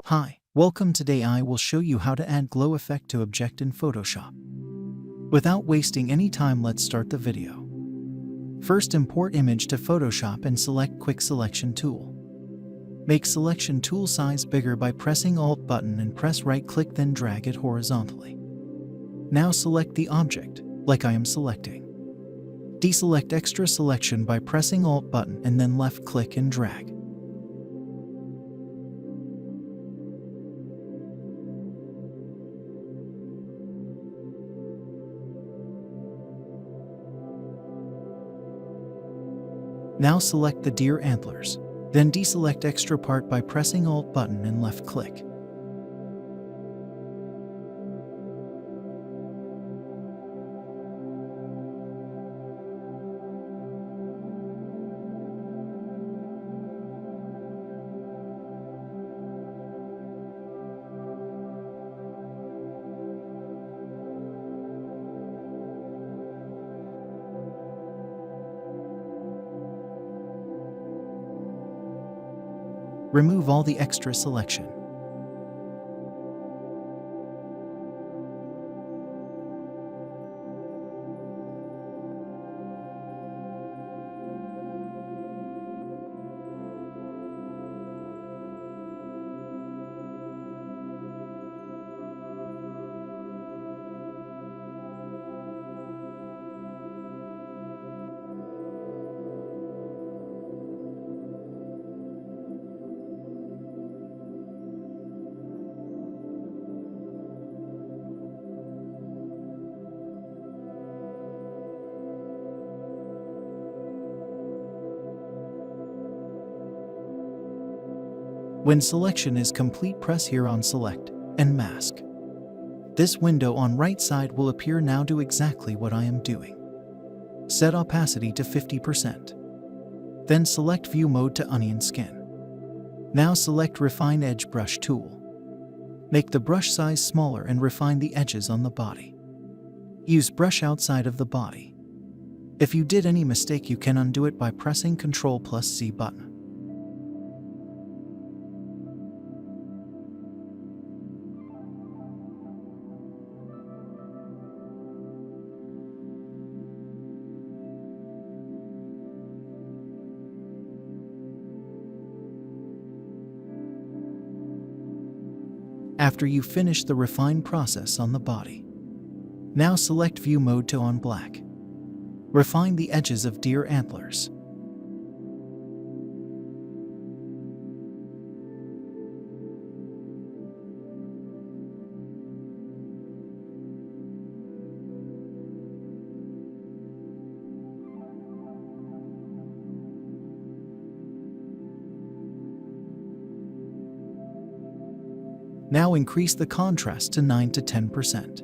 Hi, welcome. Today I will show you how to add glow effect to object in Photoshop. Without wasting any time, let's start the video. First, import image to Photoshop and select Quick Selection tool. Make selection tool size bigger by pressing Alt button and press right click, then drag it horizontally. Now select the object, like I am selecting. Deselect extra selection by pressing Alt button and then left click and drag. Now select the deer antlers, then deselect extra part by pressing Alt button and left click. Remove all the extra selection. When selection is complete, press here on Select and Mask. This window on right side will appear. Now do exactly what I am doing. Set opacity to 50%. Then select View Mode to Onion Skin. Now select Refine Edge Brush tool. Make the brush size smaller and refine the edges on the body. Use brush outside of the body. If you did any mistake, you can undo it by pressing CTRL+C button. After you finish the refine process on the body, now select View Mode to On Black. Refine the edges of deer antlers. Now increase the contrast to 9 to 10%.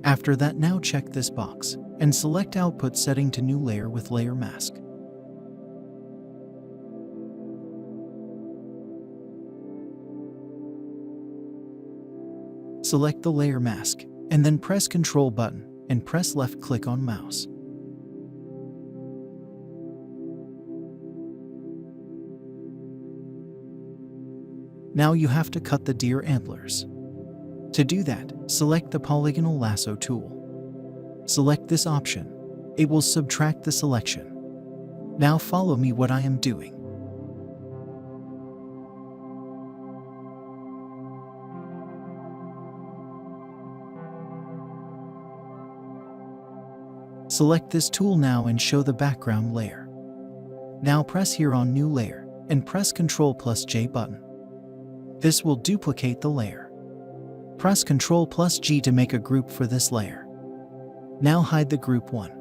After that, now check this box and select Output setting to New Layer with Layer Mask. Select the layer mask and then press Ctrl button and press left click on mouse. Now you have to cut the deer antlers. To do that, select the polygonal lasso tool. Select this option. It will subtract the selection. Now follow me what I am doing. Select this tool now and show the background layer. Now press here on New Layer and press CTRL+J button. This will duplicate the layer. Press CTRL+G to make a group for this layer. Now hide the group 1.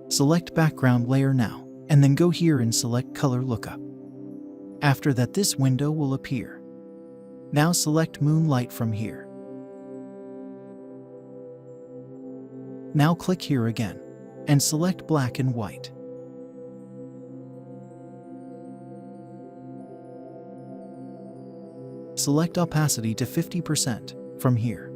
Select background layer now, and then go here and select color lookup. After that, this window will appear. Now select Moonlight from here. Now click here again, and select black and white. Select opacity to 50%, from here.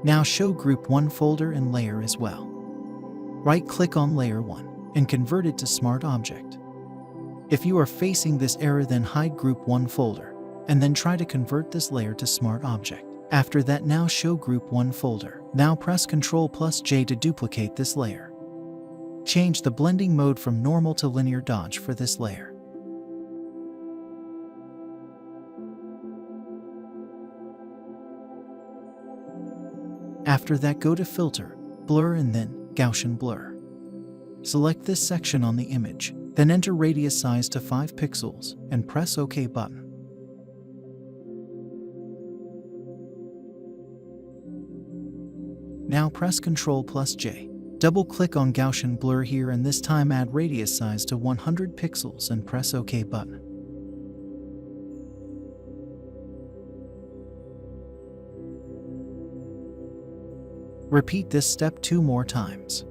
Now show Group 1 folder and layer as well. Right-click on Layer 1 and convert it to Smart Object. If you are facing this error, then hide Group 1 folder, and then try to convert this layer to Smart Object. After that, now show Group 1 folder. Now press CTRL+J to duplicate this layer. Change the blending mode from normal to linear dodge for this layer. After that, go to Filter, Blur, and then Gaussian Blur. Select this section on the image, then enter radius size to 5 pixels and press OK button. Now press CTRL+J. Double-click on Gaussian Blur here, and this time add radius size to 100 pixels and press OK button. Repeat this step 2 more times.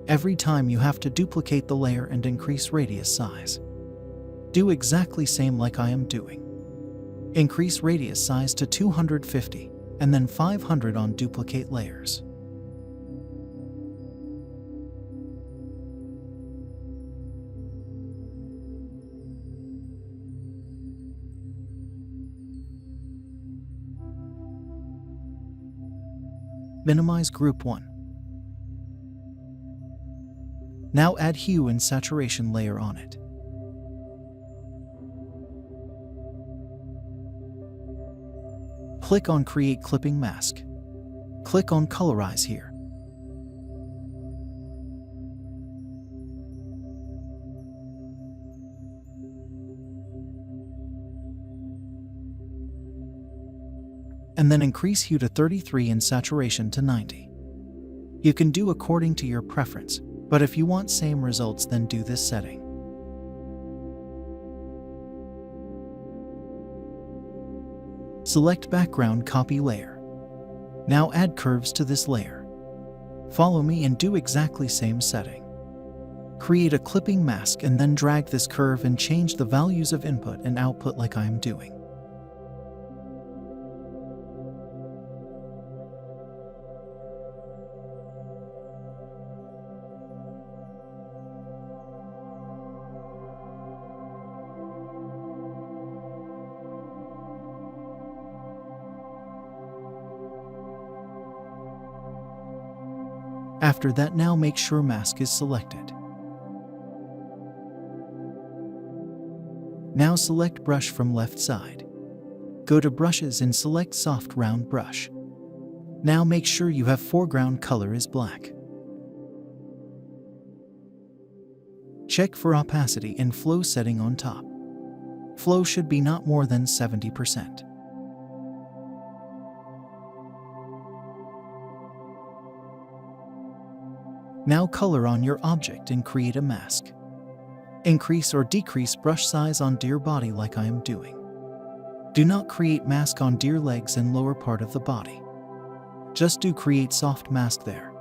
Every time you have to duplicate the layer and increase radius size. Do exactly same like I am doing. Increase radius size to 250 and then 500 on duplicate layers. Minimize Group 1. Now add hue and saturation layer on it. Click on Create Clipping Mask. Click on Colorize here. And then increase hue to 33 and saturation to 90. You can do according to your preference, but if you want same results, then do this setting. Select Background Copy Layer. Now add curves to this layer. Follow me and do exactly same setting. Create a clipping mask and then drag this curve and change the values of input and output like I am doing. After that, now make sure mask is selected. Now select brush from left side. Go to brushes and select soft round brush. Now make sure you have foreground color is black. Check for opacity and flow setting on top. Flow should be not more than 70%. Now color on your object and create a mask. Increase or decrease brush size on deer body like I am doing. Do not create mask on deer legs and lower part of the body. Just do create soft mask there.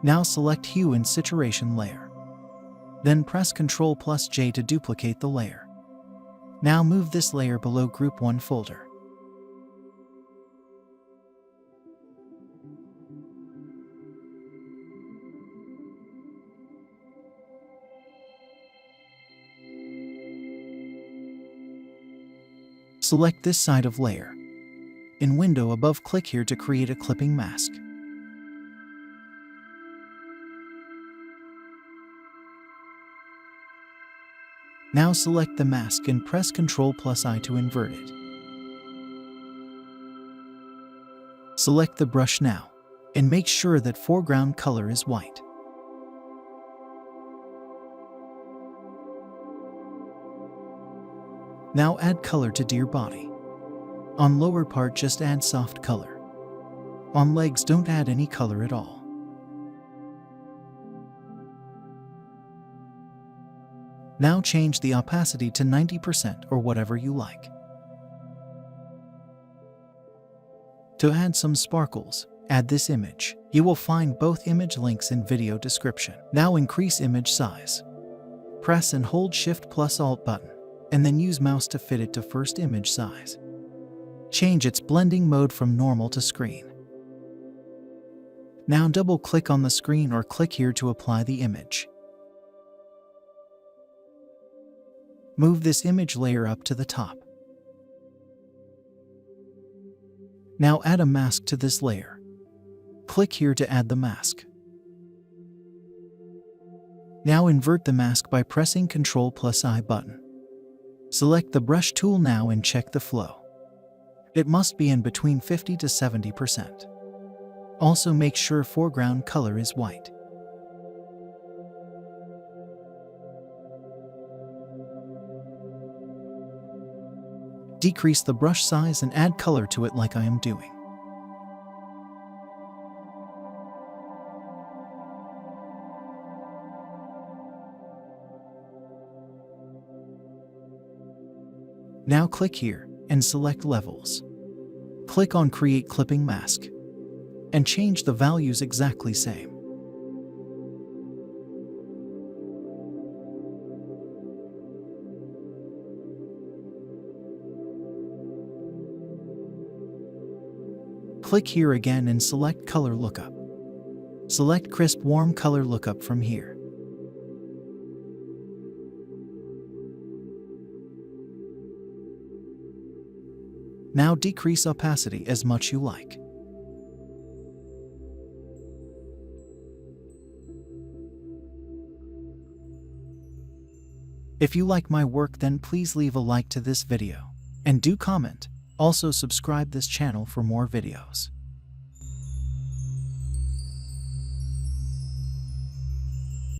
Now select Hue and Saturation layer. Then press CTRL+J to duplicate the layer. Now move this layer below Group 1 folder. Select this side of layer. In window above, click here to create a clipping mask. Now select the mask and press CTRL+I to invert it. Select the brush now, and make sure that foreground color is white. Now add color to deer body. On lower part, just add soft color. On legs, don't add any color at all. Now change the opacity to 90% or whatever you like. To add some sparkles, add this image. You will find both image links in video description. Now increase image size. Press and hold Shift+Alt button, and then use mouse to fit it to first image size. Change its blending mode from normal to screen. Now double-click on the screen or click here to apply the image. Move this image layer up to the top. Now add a mask to this layer. Click here to add the mask. Now invert the mask by pressing CTRL+I button. Select the brush tool now and check the flow. It must be in between 50 to 70%. Also make sure foreground color is white. Decrease the brush size and add color to it like I am doing. Now click here and select Levels. Click on Create Clipping Mask and change the values exactly same. Click here again and select Color Lookup. Select Crisp Warm Color Lookup from here. Now decrease opacity as much you like. If you like my work, then please leave a like to this video and do comment. Also subscribe this channel for more videos.